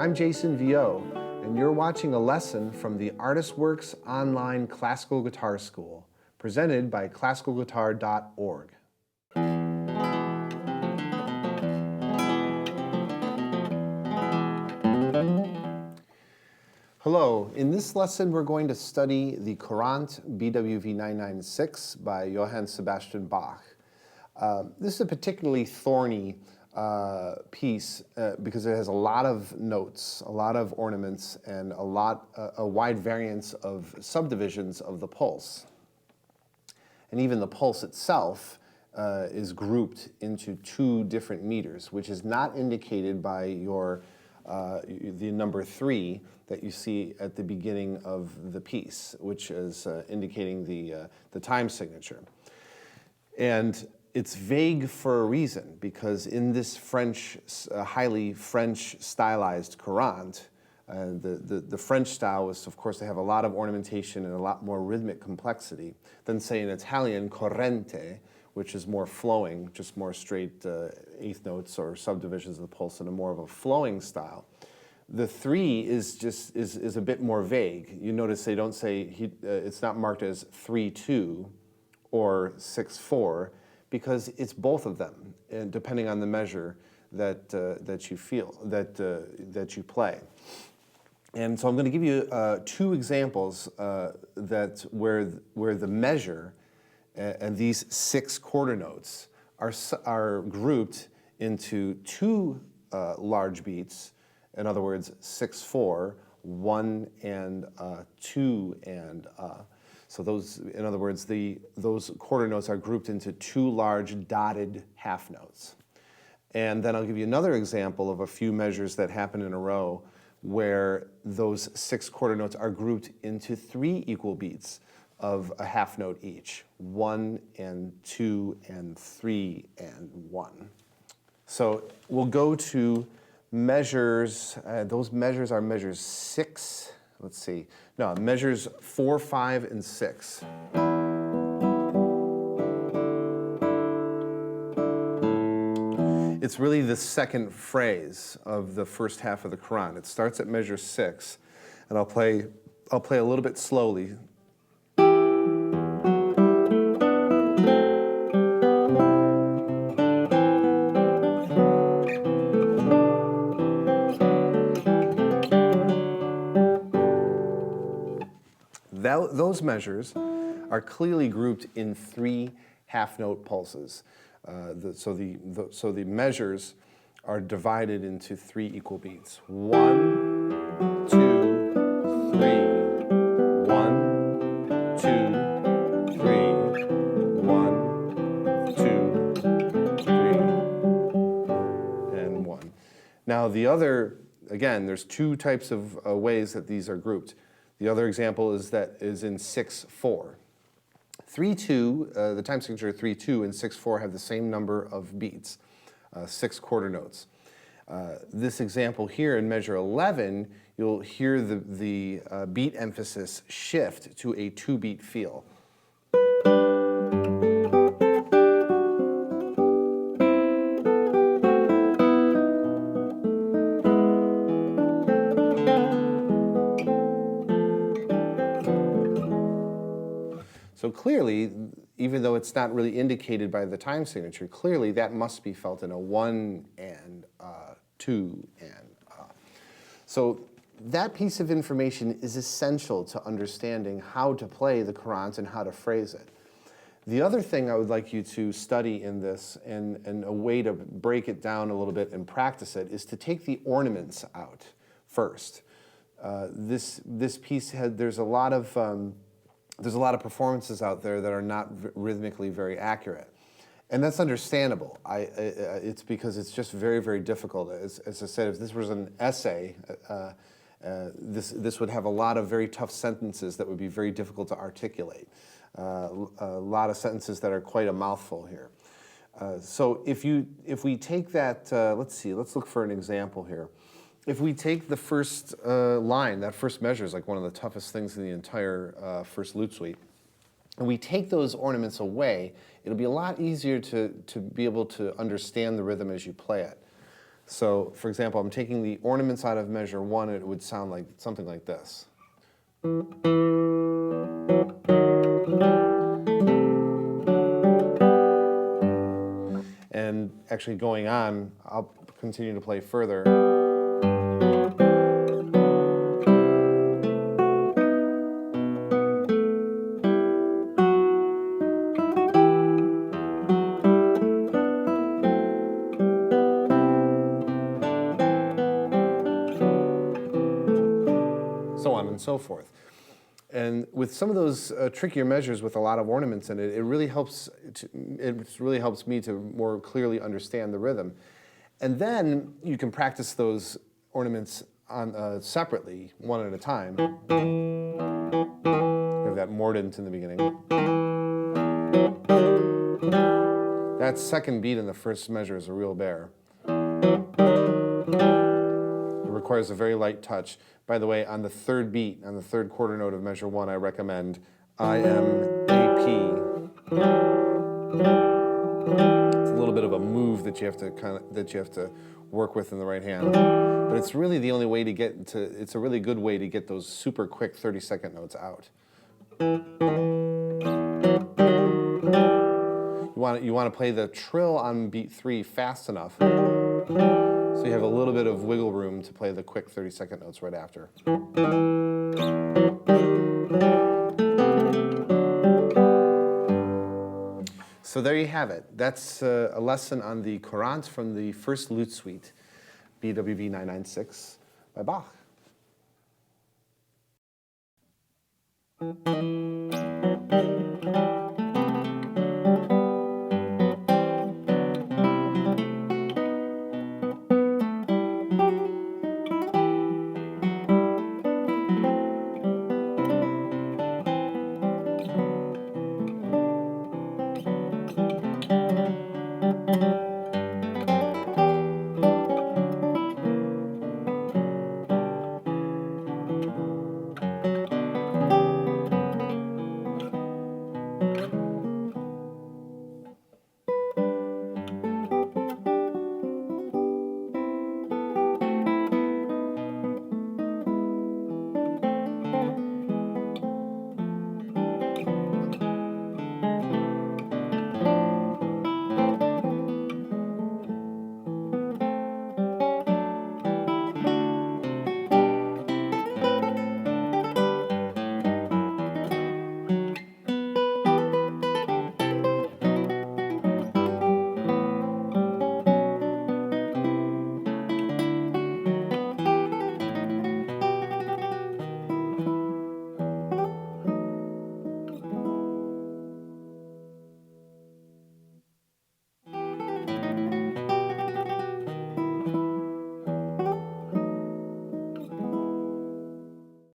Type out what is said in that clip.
I'm Jason Vieaux, and you're watching a lesson from the ArtistWorks Online Classical Guitar School, presented by classicalguitar.org. Hello, in this lesson we're going to study the Courante BWV 996 by Johann Sebastian Bach. This is a particularly thorny piece because it has a lot of notes, a lot of ornaments, and a wide variance of subdivisions of the pulse. And even the pulse itself is grouped into two different meters, which is not indicated by the number 3 that you see at the beginning of the piece, which is indicating the time signature. And it's vague for a reason, because in this highly French stylized Courante, the French style was, of course, they have a lot of ornamentation and a lot more rhythmic complexity than, say, in Italian Courante, which is more flowing, just more straight eighth notes or subdivisions of the pulse in a more of a flowing style. The 3 is a bit more vague. You notice they don't say, it's not marked as 3-2 or 6-4, because it's both of them, and depending on the measure that you feel, that you play. And so I'm going to give you 2 examples where the measure and these 6 quarter notes are grouped into 2 large beats. In other words, 6-4, 1 and 2 and So those, in other words, those quarter notes are grouped into 2 large dotted half notes. And then I'll give you another example of a few measures that happen in a row where those 6 quarter notes are grouped into 3 equal beats of a half note each. 1 and 2 and 3 and 1. So we'll go to measures. Those measures are measures 6. Let's see. No, measures 4, 5, and 6. It's really the second phrase of the first half of the Courante. It starts at measure 6, and I'll play a little bit slowly. Those measures are clearly grouped in 3 half-note pulses. So the measures are divided into 3 equal beats. 1, 2, 3. 1, 2, 3. 1, 2, 3, and 1. Now the other, again, there's 2 types of ways that these are grouped. The other example is in 6-4. 3-2, the time signature 3-2 and 6-4 have the same number of beats, 6 quarter notes. This example here in measure 11, you'll hear the beat emphasis shift to a 2-beat feel. So clearly, even though it's not really indicated by the time signature, clearly that must be felt in a 1 and 2 and So that piece of information is essential to understanding how to play the Courante and how to phrase it. The other thing I would like you to study in this, and a way to break it down a little bit and practice it, is to take the ornaments out first. This piece there's a lot of performances out there that are not rhythmically very accurate. And that's understandable. It's because it's just very, very difficult. As I said, if this was an essay, this would have a lot of very tough sentences that would be very difficult to articulate. A lot of sentences that are quite a mouthful here. So if we take that, let's look for an example here. If we take the first line, that first measure is like one of the toughest things in the entire first Lute Suite, and we take those ornaments away, it'll be a lot easier to be able to understand the rhythm as you play it. So, for example, I'm taking the ornaments out of measure 1, it would sound like something like this. And actually going on, I'll continue to play further. So on and so forth. And with some of those trickier measures with a lot of ornaments in it, it really helps me to more clearly understand the rhythm. And then you can practice those ornaments on, separately, one at a time. You have that mordant in the beginning. That second beat in the first measure is a real bear. It requires a very light touch. By the way, on the third beat, on the third quarter note of measure 1, I recommend I, M, A, P. It's a little bit of a move that you have to work with in the right hand. But it's really the only way to get to, it's a really good way to get those super quick 30-second notes out. You want to play the trill on beat 3 fast enough so you have a little bit of wiggle room to play the quick 30-second notes right after. So there you have it. That's a lesson on the Courante from the first Lute Suite, BWV 996 by Bach.